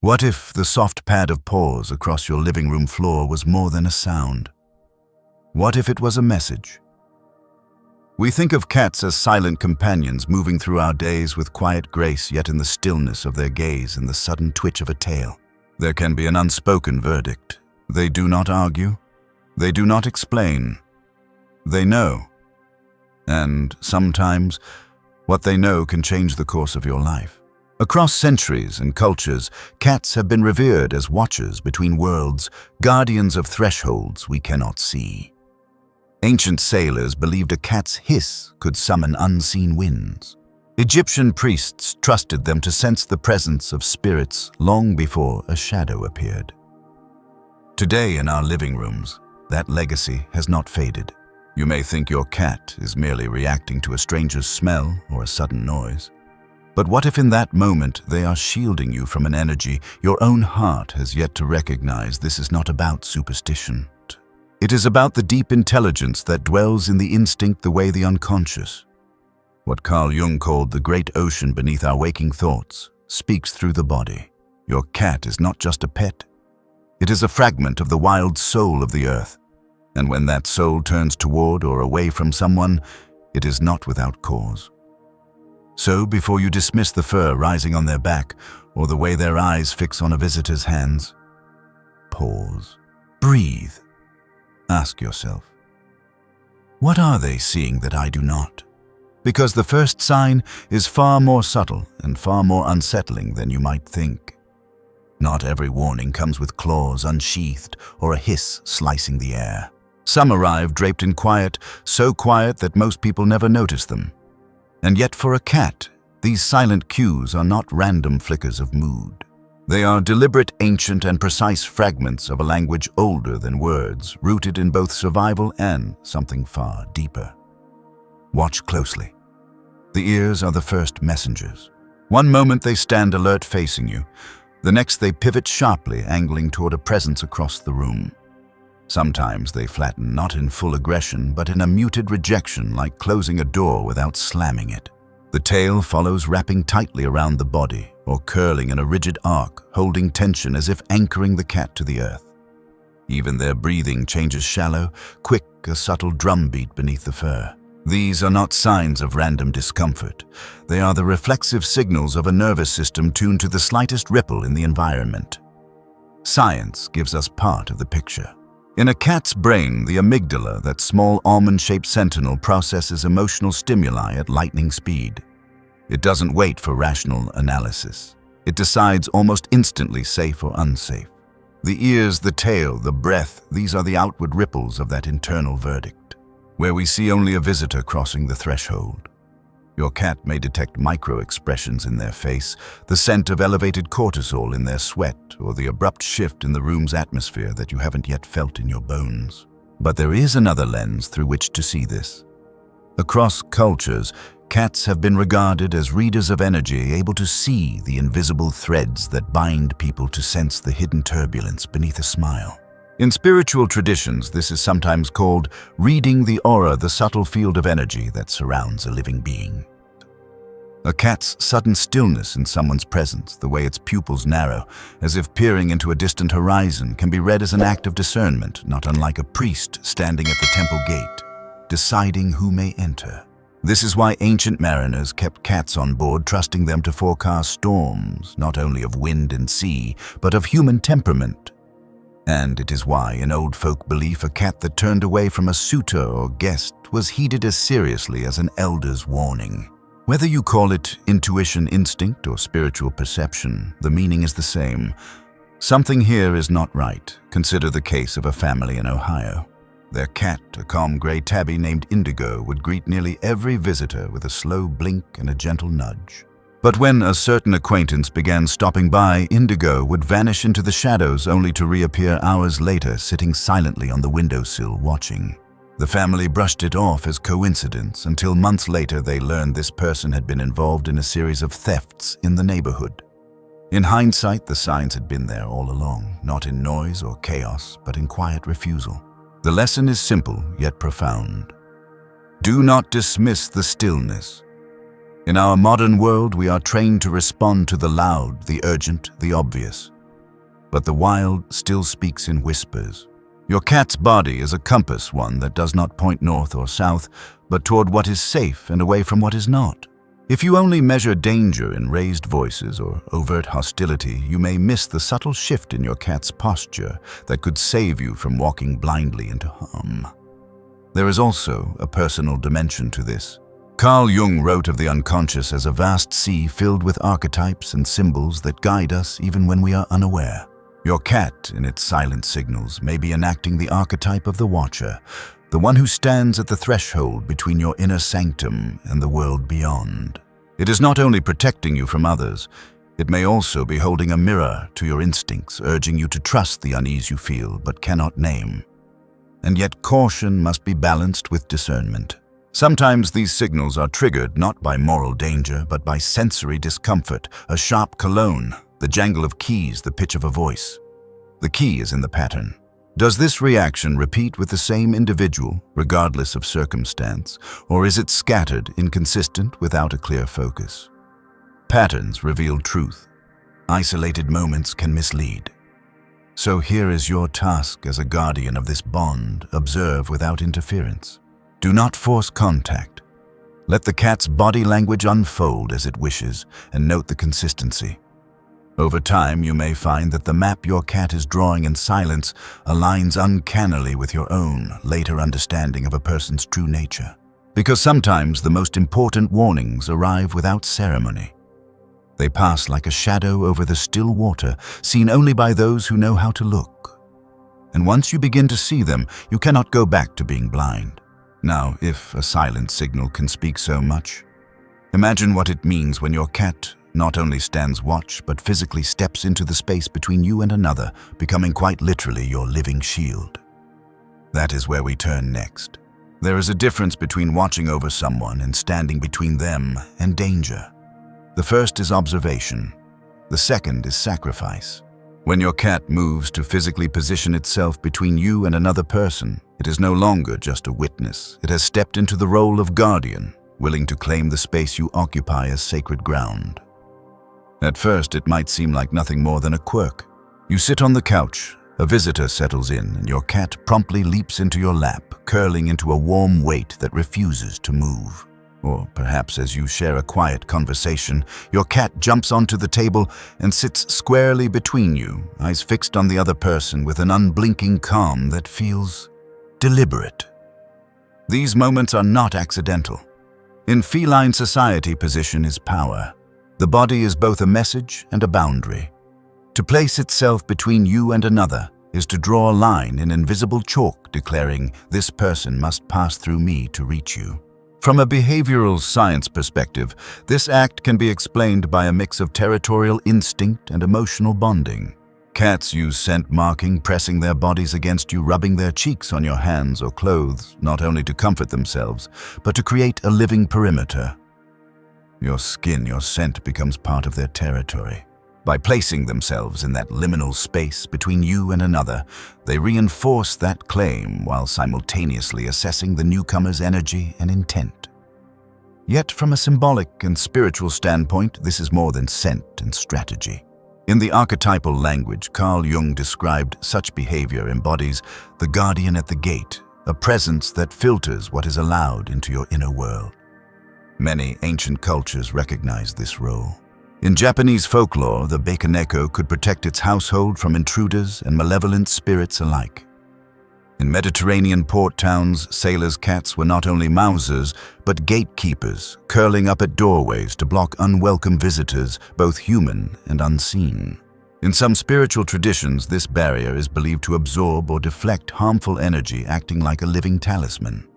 What if the soft pad of paws across your living room floor was more than a sound? What if it was a message? We think of cats as silent companions moving through our days with quiet grace, yet in the stillness of their gaze and the sudden twitch of a tail, there can be an unspoken verdict. They do not argue. They do not explain. They know. And sometimes, what they know can change the course of your life. Across centuries and cultures, cats have been revered as watchers between worlds, guardians of thresholds we cannot see. Ancient sailors believed a cat's hiss could summon unseen winds. Egyptian priests trusted them to sense the presence of spirits long before a shadow appeared. Today in our living rooms, that legacy has not faded. You may think your cat is merely reacting to a stranger's smell or a sudden noise. But what if in that moment they are shielding you from an energy your own heart has yet to recognize? This is not about superstition. It is about the deep intelligence that dwells in the instinct, the way the unconscious. What Carl Jung called the great ocean beneath our waking thoughts speaks through the body. Your cat is not just a pet. It is a fragment of the wild soul of the earth. And when that soul turns toward or away from someone, it is not without cause. So, before you dismiss the fur rising on their back or the way their eyes fix on a visitor's hands, pause, breathe, ask yourself, what are they seeing that I do not? Because the first sign is far more subtle and far more unsettling than you might think. Not every warning comes with claws unsheathed or a hiss slicing the air. Some arrive draped in quiet, so quiet that most people never notice them. And yet for a cat, these silent cues are not random flickers of mood. They are deliberate, ancient, and precise fragments of a language older than words, rooted in both survival and something far deeper. Watch closely. The ears are the first messengers. One moment they stand alert facing you. The next they pivot sharply, angling toward a presence across the room. Sometimes they flatten, not in full aggression, but in a muted rejection, like closing a door without slamming it. The tail follows, wrapping tightly around the body, or curling in a rigid arc, holding tension as if anchoring the cat to the earth. Even their breathing changes shallow, quick, a subtle drumbeat beneath the fur. These are not signs of random discomfort. They are the reflexive signals of a nervous system tuned to the slightest ripple in the environment. Science gives us part of the picture. In a cat's brain, the amygdala, that small almond-shaped sentinel, processes emotional stimuli at lightning speed. It doesn't wait for rational analysis. It decides almost instantly, safe or unsafe. The ears, the tail, the breath, these are the outward ripples of that internal verdict, where we see only a visitor crossing the threshold. Your cat may detect micro-expressions in their face, the scent of elevated cortisol in their sweat, or the abrupt shift in the room's atmosphere that you haven't yet felt in your bones. But there is another lens through which to see this. Across cultures, cats have been regarded as readers of energy, able to see the invisible threads that bind people, to sense the hidden turbulence beneath a smile. In spiritual traditions, this is sometimes called reading the aura, the subtle field of energy that surrounds a living being. A cat's sudden stillness in someone's presence, the way its pupils narrow, as if peering into a distant horizon, can be read as an act of discernment, not unlike a priest standing at the temple gate, deciding who may enter. This is why ancient mariners kept cats on board, trusting them to forecast storms, not only of wind and sea, but of human temperament. And it is why, in old folk belief, a cat that turned away from a suitor or guest was heeded as seriously as an elder's warning. Whether you call it intuition, instinct, or spiritual perception, the meaning is the same. Something here is not right. Consider the case of a family in Ohio. Their cat, a calm gray tabby named Indigo, would greet nearly every visitor with a slow blink and a gentle nudge. But when a certain acquaintance began stopping by, Indigo would vanish into the shadows, only to reappear hours later, sitting silently on the windowsill watching. The family brushed it off as coincidence, until months later they learned this person had been involved in a series of thefts in the neighborhood. In hindsight, the signs had been there all along, not in noise or chaos, but in quiet refusal. The lesson is simple, yet profound. Do not dismiss the stillness. In our modern world, we are trained to respond to the loud, the urgent, the obvious. but the wild still speaks in whispers. Your cat's body is a compass, one that does not point north or south, but toward what is safe and away from what is not. If you only measure danger in raised voices or overt hostility, you may miss the subtle shift in your cat's posture that could save you from walking blindly into harm. There is also a personal dimension to this. Carl Jung wrote of the unconscious as a vast sea filled with archetypes and symbols that guide us even when we are unaware. Your cat, in its silent signals, may be enacting the archetype of the watcher, the one who stands at the threshold between your inner sanctum and the world beyond. It is not only protecting you from others, it may also be holding a mirror to your instincts, urging you to trust the unease you feel but cannot name. And yet caution must be balanced with discernment. Sometimes these signals are triggered not by moral danger, but by sensory discomfort, a sharp cologne, the jangle of keys, the pitch of a voice. The key is in the pattern. Does this reaction repeat with the same individual, regardless of circumstance, or is it scattered, inconsistent, without a clear focus? Patterns reveal truth. Isolated moments can mislead. So here is your task as a guardian of this bond: observe without interference. Do not force contact. Let the cat's body language unfold as it wishes, and note the consistency. Over time, you may find that the map your cat is drawing in silence aligns uncannily with your own later understanding of a person's true nature. Because sometimes the most important warnings arrive without ceremony. They pass like a shadow over the still water, seen only by those who know how to look. And once you begin to see them, you cannot go back to being blind. Now, if a silent signal can speak so much, imagine what it means when your cat not only stands watch, but physically steps into the space between you and another, becoming quite literally your living shield. That is where we turn next. There is a difference between watching over someone and standing between them and danger. The first is observation. The second is sacrifice. When your cat moves to physically position itself between you and another person, it is no longer just a witness. It has stepped into the role of guardian, willing to claim the space you occupy as sacred ground. At first, it might seem like nothing more than a quirk. You sit on the couch, a visitor settles in, and your cat promptly leaps into your lap, curling into a warm weight that refuses to move. Or perhaps as you share a quiet conversation, your cat jumps onto the table and sits squarely between you, eyes fixed on the other person with an unblinking calm that feels deliberate. These moments are not accidental. In feline society, position is power. The body is both a message and a boundary. To place itself between you and another is to draw a line in invisible chalk declaring, "This person must pass through me to reach you." From a behavioral science perspective, this act can be explained by a mix of territorial instinct and emotional bonding. Cats use scent marking, pressing their bodies against you, rubbing their cheeks on your hands or clothes, not only to comfort themselves, but to create a living perimeter. Your skin, your scent becomes part of their territory. By placing themselves in that liminal space between you and another, they reinforce that claim while simultaneously assessing the newcomer's energy and intent. Yet from a symbolic and spiritual standpoint, this is more than scent and strategy. In the archetypal language, Carl Jung described such behavior embodies the guardian at the gate, a presence that filters what is allowed into your inner world. Many ancient cultures recognize this role. In Japanese folklore, the Bakeneko could protect its household from intruders and malevolent spirits alike. In Mediterranean port towns, sailors' cats were not only mousers, but gatekeepers, curling up at doorways to block unwelcome visitors, both human and unseen. In some spiritual traditions, this barrier is believed to absorb or deflect harmful energy, acting like a living talisman.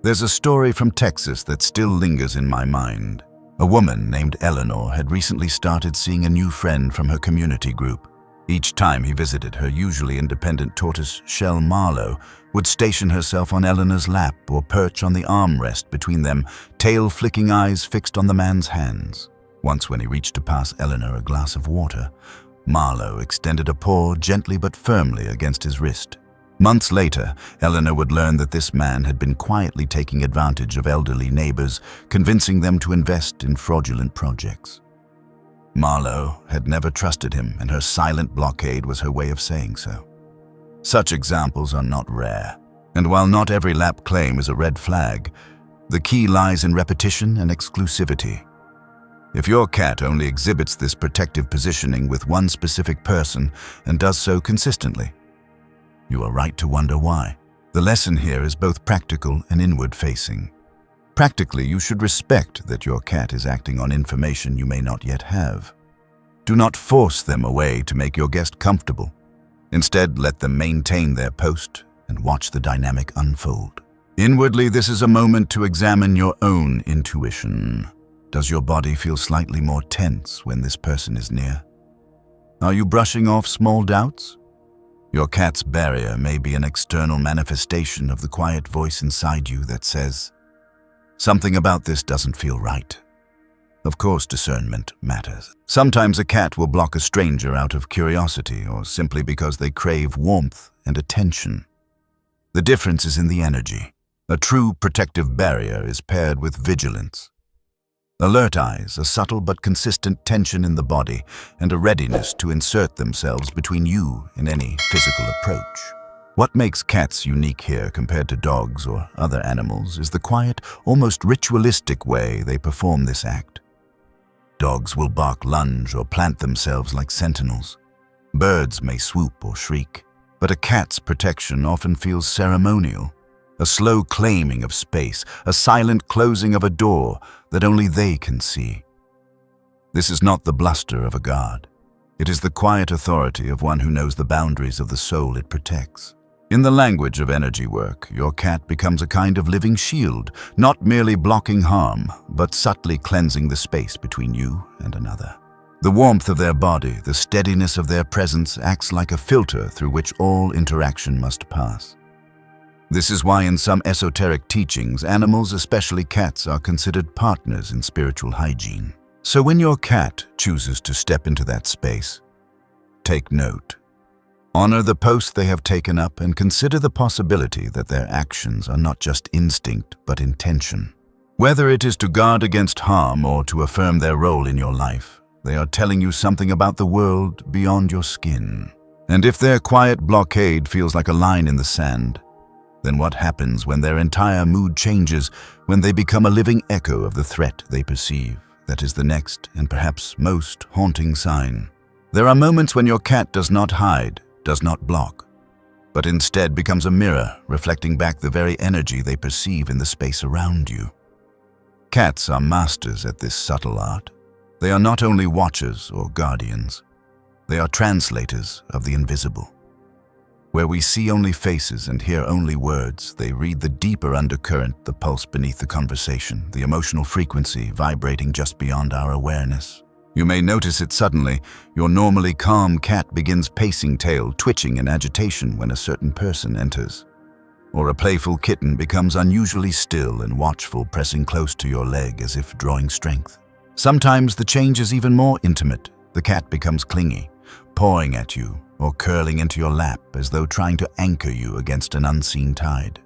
There's a story from Texas that still lingers in my mind. A woman named Eleanor had recently started seeing a new friend from her community group. Each time he visited, her usually independent tortoise shell Marlowe would station herself on Eleanor's lap or perch on the armrest between them, tail-flicking eyes fixed on the man's hands. Once when he reached to pass Eleanor a glass of water, Marlowe extended a paw gently but firmly against his wrist. Months later, Eleanor would learn that this man had been quietly taking advantage of elderly neighbors, convincing them to invest in fraudulent projects. Marlowe had never trusted him, and her silent blockade was her way of saying so. Such examples are not rare, and while not every lap claim is a red flag, the key lies in repetition and exclusivity. If your cat only exhibits this protective positioning with one specific person and does so consistently, you are right to wonder why. The lesson here is both practical and inward-facing. Practically, you should respect that your cat is acting on information you may not yet have. Do not force them away to make your guest comfortable. Instead, let them maintain their post and watch the dynamic unfold. Inwardly, this is a moment to examine your own intuition. Does your body feel slightly more tense when this person is near? Are you brushing off small doubts? Your cat's barrier may be an external manifestation of the quiet voice inside you that says, "Something about this doesn't feel right." Of course, discernment matters. Sometimes a cat will block a stranger out of curiosity or simply because they crave warmth and attention. The difference is in the energy. A true protective barrier is paired with vigilance. Alert eyes, a subtle but consistent tension in the body, and a readiness to insert themselves between you and any physical approach. What makes cats unique here compared to dogs or other animals is the quiet, almost ritualistic way they perform this act. Dogs will bark, lunge, or plant themselves like sentinels. Birds may swoop or shriek, but a cat's protection often feels ceremonial. A slow claiming of space, a silent closing of a door that only they can see. This is not the bluster of a guard. It is the quiet authority of one who knows the boundaries of the soul it protects. In the language of energy work, your cat becomes a kind of living shield, not merely blocking harm, but subtly cleansing the space between you and another. The warmth of their body, the steadiness of their presence acts like a filter through which all interaction must pass. This is why in some esoteric teachings, animals, especially cats, are considered partners in spiritual hygiene. So when your cat chooses to step into that space, take note. Honor the post they have taken up and consider the possibility that their actions are not just instinct but intention. Whether it is to guard against harm or to affirm their role in your life, they are telling you something about the world beyond your skin. And if their quiet blockade feels like a line in the sand, then what happens when their entire mood changes, when they become a living echo of the threat they perceive? That is the next and perhaps most haunting sign. There are moments when your cat does not hide, does not block, but instead becomes a mirror reflecting back the very energy they perceive in the space around you. Cats are masters at this subtle art. They are not only watchers or guardians, they are translators of the invisible. Where we see only faces and hear only words, they read the deeper undercurrent, the pulse beneath the conversation, the emotional frequency vibrating just beyond our awareness. You may notice it suddenly. Your normally calm cat begins pacing tail, twitching in agitation when a certain person enters. Or a playful kitten becomes unusually still and watchful, pressing close to your leg as if drawing strength. Sometimes the change is even more intimate. The cat becomes clingy, pawing at you or curling into your lap as though trying to anchor you against an unseen tide.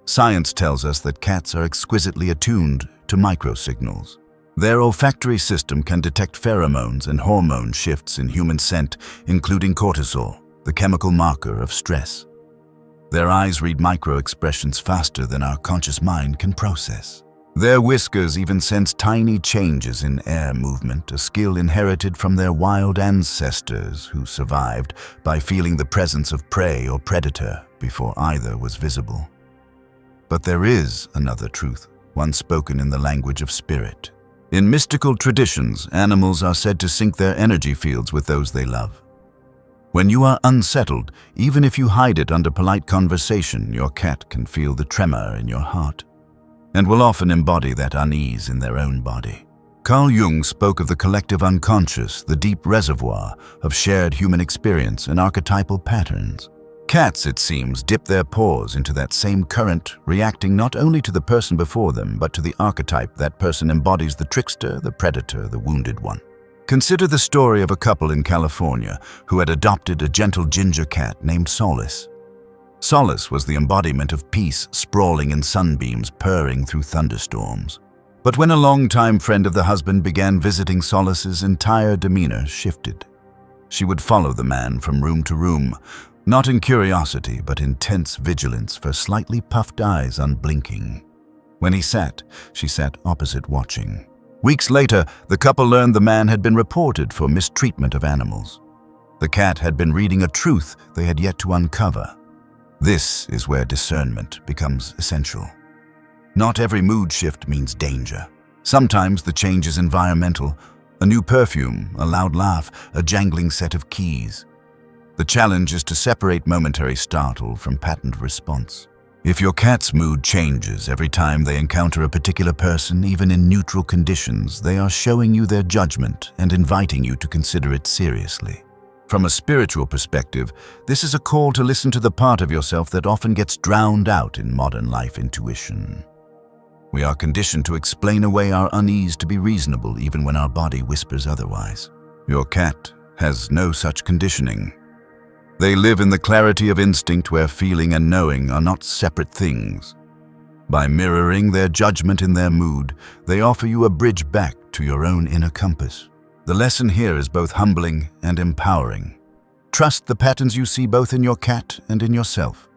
Science tells us that cats are exquisitely attuned to microsignals. Their olfactory system can detect pheromones and hormone shifts in human scent, including cortisol, the chemical marker of stress. Their eyes read micro-expressions faster than our conscious mind can process. Their whiskers even sense tiny changes in air movement, a skill inherited from their wild ancestors who survived by feeling the presence of prey or predator before either was visible. But there is another truth, one spoken in the language of spirit. In mystical traditions, animals are said to sync their energy fields with those they love. When you are unsettled, even if you hide it under polite conversation, your cat can feel the tremor in your heart and will often embody that unease in their own body. Carl Jung spoke of the collective unconscious, the deep reservoir of shared human experience and archetypal patterns. Cats, it seems, dip their paws into that same current, reacting not only to the person before them, but to the archetype that person embodies: the trickster, the predator, the wounded one. Consider the story of a couple in California who had adopted a gentle ginger cat named Solace. Solace was the embodiment of peace, sprawling in sunbeams, purring through thunderstorms. But when a longtime friend of the husband began visiting, Solace's entire demeanor shifted. She would follow the man from room to room, not in curiosity, but in tense vigilance, her slightly puffed eyes unblinking. When he sat, she sat opposite, watching. Weeks later, the couple learned the man had been reported for mistreatment of animals. The cat had been reading a truth they had yet to uncover. This is where discernment becomes essential. Not every mood shift means danger. Sometimes the change is environmental: a new perfume, a loud laugh, a jangling set of keys. The challenge is to separate momentary startle from patterned response. If your cat's mood changes every time they encounter a particular person, even in neutral conditions, they are showing you their judgment and inviting you to consider it seriously. From a spiritual perspective, this is a call to listen to the part of yourself that often gets drowned out in modern life intuition. We are conditioned to explain away our unease to be reasonable, even when our body whispers otherwise. Your cat has no such conditioning. They live in the clarity of instinct, where feeling and knowing are not separate things. By mirroring their judgment in their mood, they offer you a bridge back to your own inner compass. The lesson here is both humbling and empowering. Trust the patterns you see both in your cat and in yourself.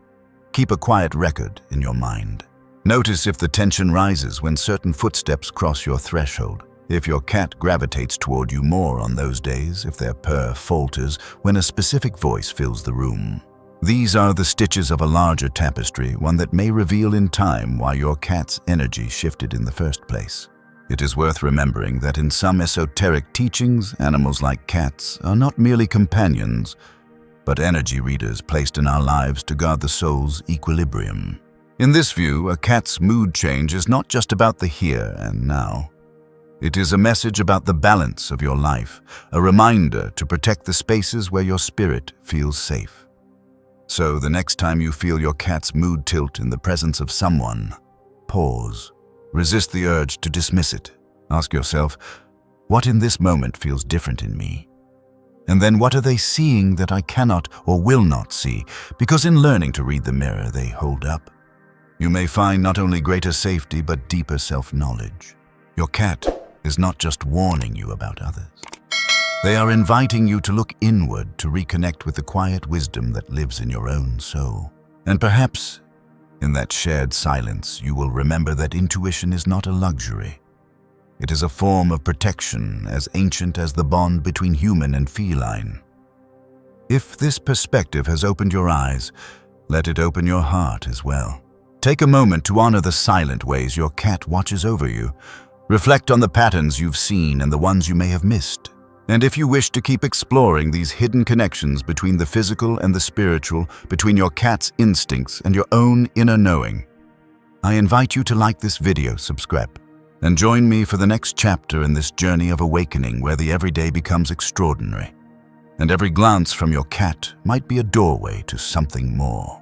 Keep a quiet record in your mind. Notice if the tension rises when certain footsteps cross your threshold. If your cat gravitates toward you more on those days, if their purr falters when a specific voice fills the room. These are the stitches of a larger tapestry, one that may reveal in time why your cat's energy shifted in the first place. It is worth remembering that in some esoteric teachings, animals like cats are not merely companions, but energy readers placed in our lives to guard the soul's equilibrium. In this view, a cat's mood change is not just about the here and now. It is a message about the balance of your life, a reminder to protect the spaces where your spirit feels safe. So the next time you feel your cat's mood tilt in the presence of someone, pause. Resist the urge to dismiss it. Ask yourself, what in this moment feels different in me? And then what are they seeing that I cannot or will not see? Because in learning to read the mirror they hold up, you may find not only greater safety but deeper self-knowledge. Your cat is not just warning you about others. They are inviting you to look inward, to reconnect with the quiet wisdom that lives in your own soul. And perhaps, in that shared silence, you will remember that intuition is not a luxury. It is a form of protection as ancient as the bond between human and feline. If this perspective has opened your eyes, let it open your heart as well. Take a moment to honor the silent ways your cat watches over you. Reflect on the patterns you've seen and the ones you may have missed. And if you wish to keep exploring these hidden connections between the physical and the spiritual, between your cat's instincts and your own inner knowing, I invite you to like this video, subscribe, and join me for the next chapter in this journey of awakening, where the everyday becomes extraordinary, and every glance from your cat might be a doorway to something more.